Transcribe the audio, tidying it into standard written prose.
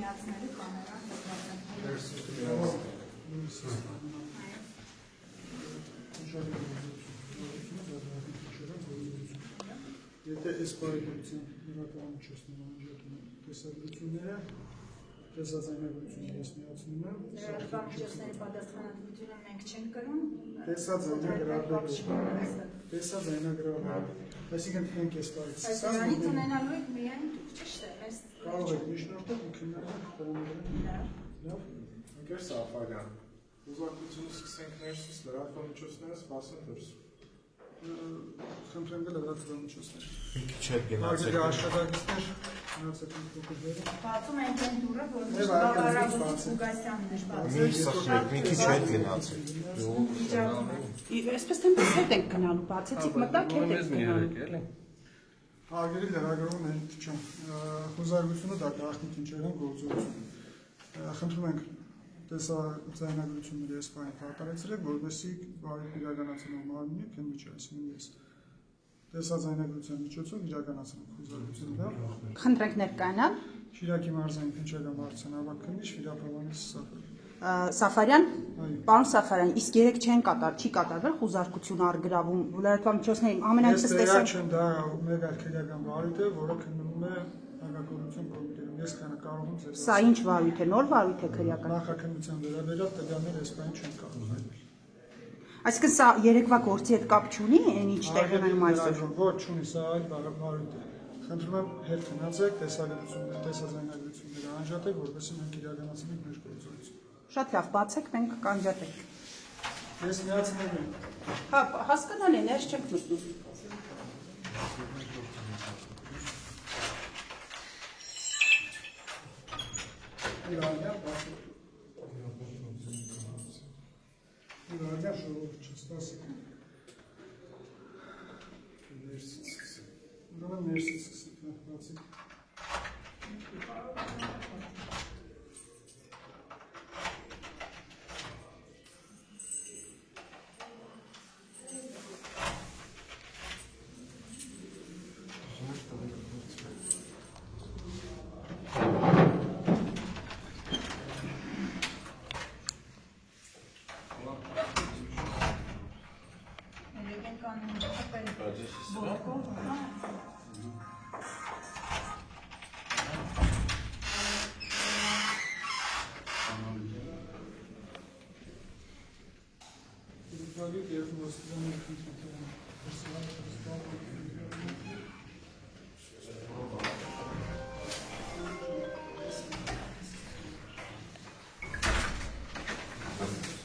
միացնելու կամերա Եթե այս բարեկամության նրատվան միջոցներով անջատում են տեսագրությունները, տեսաձայնագրությունը ես միացնում եմ։ Նրատվան միջոցների պատասխանատվությունը մենք չենք կրում։ Տեսաձայնագրավորը։ Այսինքն մենք այս բարից Այս դրանից ունենալու եք միայն դուք, ճիշտ է։ Կարող եք միջնորդել ու քննարկել տրամադրել։ Լավ։ Ընկեր Սաֆարյան, ուզարկությունը սկսենք ներսից լրատվական միջոցները սպասեն դուրս։ Խնդրեմ լրատվական միջոցներ։ Մի քիչ հետ գնացեք։ Աշխատակիցներ մնացեք փոքրերը։ Բացում ենք այն դուռը, որովհետեւ Բաղարավոց Ուգասյանն էր բացել։ Մի քիչ հետ գնացեք։ Այսպես թե հետ ենք գնալու, բացեցիք մտակ հետ ենք գնալու։ Հարգելի լրագրողներ, չեմ, խոզարությունը դա գաղտնիք ինչերն գործողություն։ Խնդրում ենք տեսաձայնագրությունների այս բանը կատարեցրեք, որովհետեւ բարի իրականացնող մարմինը քննիչ է, այսինքն ես տեսաձայնագրության միջոցով իրականացնեմ խոզարությունը։ Խնդրենք ներկայանալ։ Շիրակի մարզային քննչական մարտհանավակ քննիչ Վիրապրովանես Սաֆարյան, պարոն Սաֆարյան, իսկ երեք չեն չի կատարվել խոզարկություն առգրավում լրատվական միջոցների ամենայնպես տեսակ չեմ դա մեկ այլ քրեական վարույթ է, որը քննում է հակակորուպցիոն կոմիտեում։ Ես կարող եմ ձեզ Սա ինչ վարույթ է, նոր վարույթ է քրեական։ Նախաքննության վերաբերյալ տվյալներ այս բանը չեն կարող հայտնել։ Այսինքն սա երեկվա գործի հետ կապ չունի, այն ինչ տեղի ունենում այսօր։ Ոչ, չունի, սա այլ վարույթ է։ Խնդրում եմ հետ գնացեք տեսաձայնագրությունները անջատեք, որպեսզի մենք իրականացնենք մեր գործողությունը։ Շատ լավ, բացեք, մենք կանջատենք։ Ես միացնել եմ։ Հա, հասկանալի է, ներս չենք մտնում։ Իրավիա ժողովուրդ չստասեք։ Ուրեմն ներսից սկսեք, բացեք։ Եվ